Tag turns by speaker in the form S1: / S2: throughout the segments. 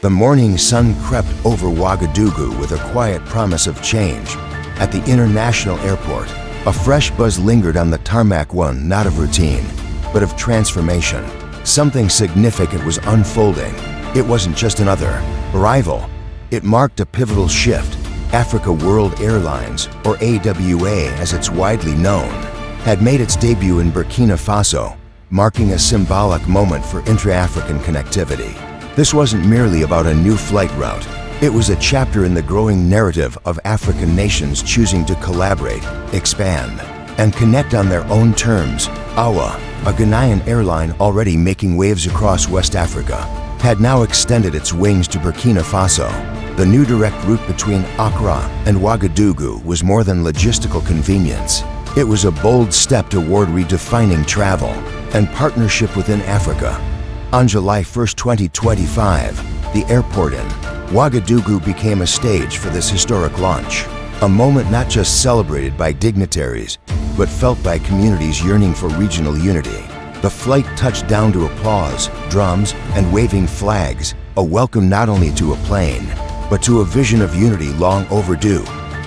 S1: The morning sun crept over Ouagadougou with a quiet promise of change. At the international airport, a fresh buzz lingered on the tarmac, one not of routine, but of transformation. Something significant was unfolding. It wasn't just another arrival. It marked a pivotal shift. Africa World Airlines, or AWA as it's widely known, had made its debut in Burkina Faso, marking a symbolic moment for intra-African connectivity. This wasn't merely about a new flight route. It was a chapter in the growing narrative of African nations choosing to collaborate, expand, and connect on their own terms. AWA, a Ghanaian airline already making waves across West Africa, had now extended its wings to Burkina Faso. The new direct route between Accra and Ouagadougou was more than logistical convenience. It was a bold step toward redefining travel and partnership within Africa. On July 1, 2025, the airport in Ouagadougou became a stage for this historic launch, a moment not just celebrated by dignitaries, but felt by communities yearning for regional unity. The flight touched down to applause, drums, and waving flags, a welcome not only to a plane, but to a vision of unity long overdue.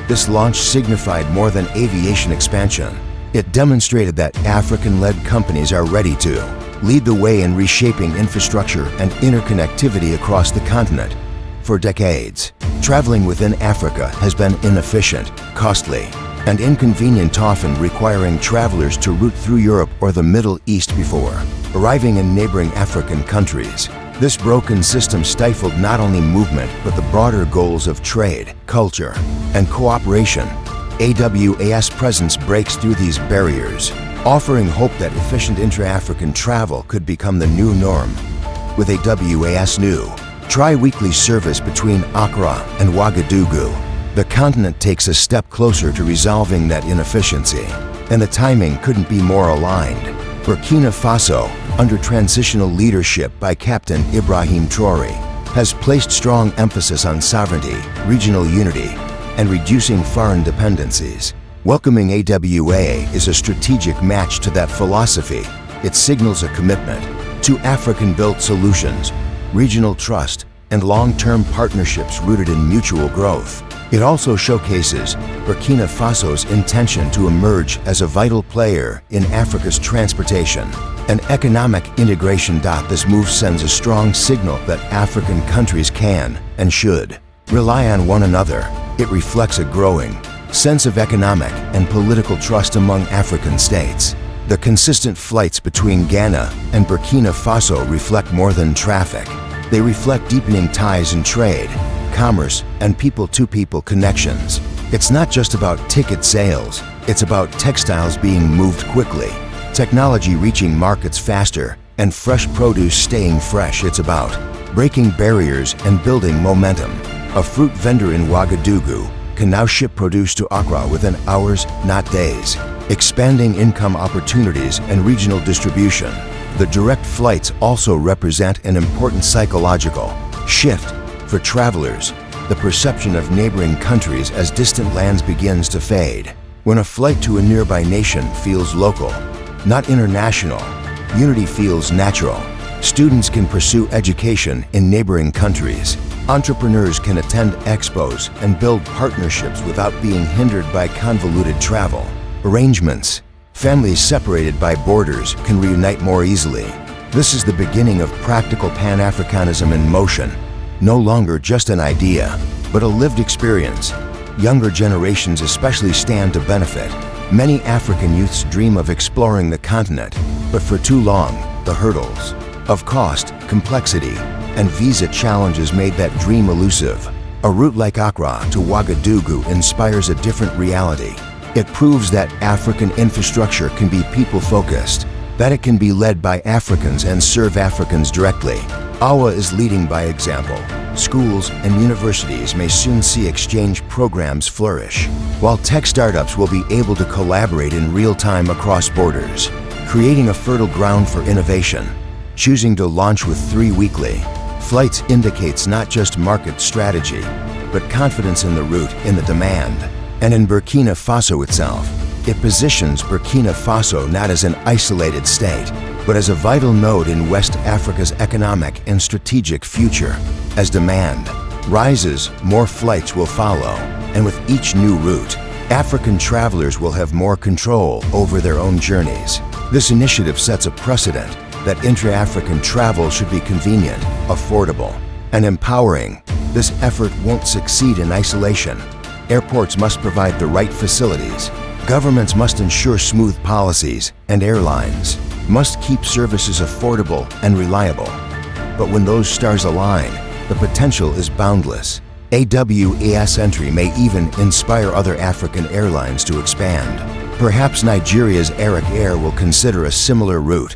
S1: This launch signified more than aviation expansion. It demonstrated that African-led companies are ready to lead the way in reshaping infrastructure and interconnectivity across the continent. For decades, traveling within Africa has been inefficient, costly, and inconvenient, often requiring travelers to route through Europe or the Middle East before arriving in neighboring African countries. This broken system stifled not only movement but the broader goals of trade, culture, and cooperation. AWA's presence breaks through these barriers, offering hope that efficient intra-African travel could become the new norm. With AWA's new tri-weekly service between Accra and Ouagadougou, the continent takes a step closer to resolving that inefficiency, and the timing couldn't be more aligned. Burkina Faso, under transitional leadership by Captain Ibrahim Traoré, has placed strong emphasis on sovereignty, regional unity, and reducing foreign dependencies. Welcoming AWA is a strategic match to that philosophy. It signals a commitment to African-built solutions, regional trust, and long-term partnerships rooted in mutual growth. It also showcases Burkina Faso's intention to emerge as a vital player in Africa's transportation and economic integration. This move sends a strong signal that African countries can and should rely on one another. It reflects a growing sense of economic and political trust among African states. The consistent flights between Ghana and Burkina Faso reflect more than traffic. They reflect deepening ties in trade, commerce, and people-to-people connections. It's not just about ticket sales, it's about textiles being moved quickly, technology reaching markets faster, and fresh produce staying fresh. It's about breaking barriers and building momentum. A fruit vendor in Ouagadougou can now ship produce to Accra within hours, not days, expanding income opportunities and regional distribution. The direct flights also represent an important psychological shift for travelers. The perception of neighboring countries as distant lands begins to fade. When a flight to a nearby nation feels local, not international, unity feels natural. Students can pursue education in neighboring countries. Entrepreneurs can attend expos and build partnerships without being hindered by convoluted travel arrangements. Families separated by borders can reunite more easily. This is the beginning of practical Pan-Africanism in motion. No longer just an idea, but a lived experience. Younger generations especially stand to benefit. Many African youths dream of exploring the continent, but for too long, the hurdles of cost, complexity, and visa challenges made that dream elusive. A route like Accra to Ouagadougou inspires a different reality. It proves that African infrastructure can be people-focused, that it can be led by Africans and serve Africans directly. AWA is leading by example. Schools and universities may soon see exchange programs flourish, while tech startups will be able to collaborate in real time across borders, creating a fertile ground for innovation. Choosing to launch with 3 weekly flights indicates not just market strategy, but confidence in the route, in the demand. And in Burkina Faso itself, it positions Burkina Faso not as an isolated state, but as a vital node in West Africa's economic and strategic future. As demand rises, more flights will follow, and with each new route, African travelers will have more control over their own journeys. This initiative sets a precedent that intra-African travel should be convenient, affordable, and empowering. This effort won't succeed in isolation. Airports must provide the right facilities, governments must ensure smooth policies, and airlines must keep services affordable and reliable. But when those stars align, the potential is boundless. AWAS entry may even inspire other African airlines to expand. Perhaps Nigeria's Eric Air will consider a similar route,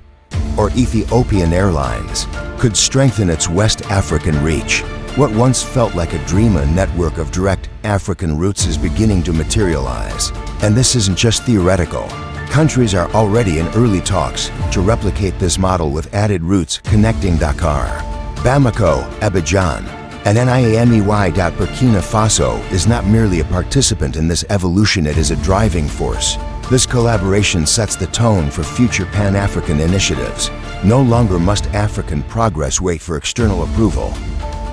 S1: or Ethiopian Airlines could strengthen its West African reach. What once felt like a dream, a network of direct African routes, is beginning to materialize. And this isn't just theoretical. Countries are already in early talks to replicate this model with added routes connecting Dakar, Bamako, Abidjan, and Niamey. Burkina Faso is not merely a participant in this evolution, it is a driving force. This collaboration sets the tone for future Pan-African initiatives. No longer must African progress wait for external approval.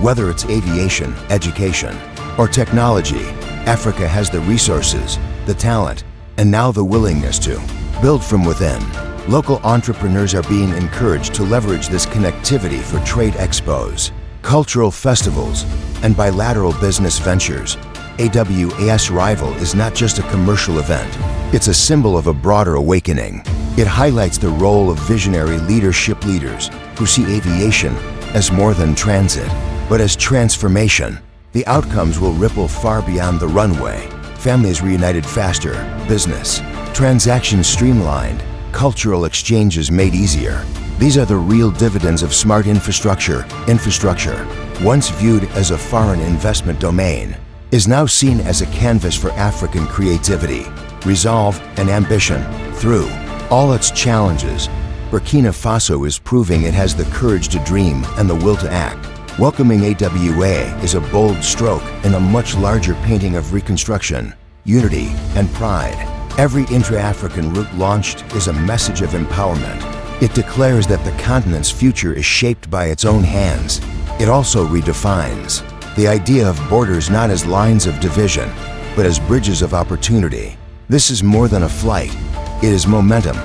S1: Whether it's aviation, education, or technology, Africa has the resources, the talent, and now the willingness to build from within. Local entrepreneurs are being encouraged to leverage this connectivity for trade expos, cultural festivals, and bilateral business ventures. AWAS Rival is not just a commercial event, it's a symbol of a broader awakening. It highlights the role of visionary leadership leaders who see aviation as more than transit, but as transformation. The outcomes will ripple far beyond the runway. Families reunited faster, business transactions streamlined, cultural exchanges made easier. These are the real dividends of smart infrastructure. Infrastructure, once viewed as a foreign investment domain, is now seen as a canvas for African creativity, resolve, and ambition. Through all its challenges, Burkina Faso is proving it has the courage to dream and the will to act. Welcoming AWA is a bold stroke in a much larger painting of reconstruction, unity, and pride. Every intra-African route launched is a message of empowerment. It declares that the continent's future is shaped by its own hands. It also redefines the idea of borders not as lines of division, but as bridges of opportunity. This is more than a flight, it is momentum,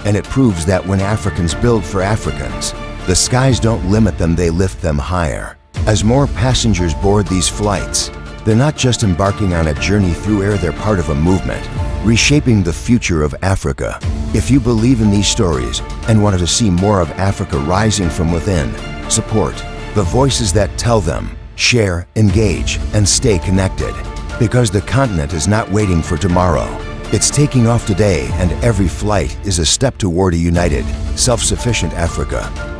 S1: and it proves that when Africans build for Africans, the skies don't limit them, they lift them higher. As more passengers board these flights, they're not just embarking on a journey through air, they're part of a movement, reshaping the future of Africa. If you believe in these stories and wanted to see more of Africa rising from within, support the voices that tell them, share, engage, and stay connected. Because the continent is not waiting for tomorrow. It's taking off today, and every flight is a step toward a united, self-sufficient Africa.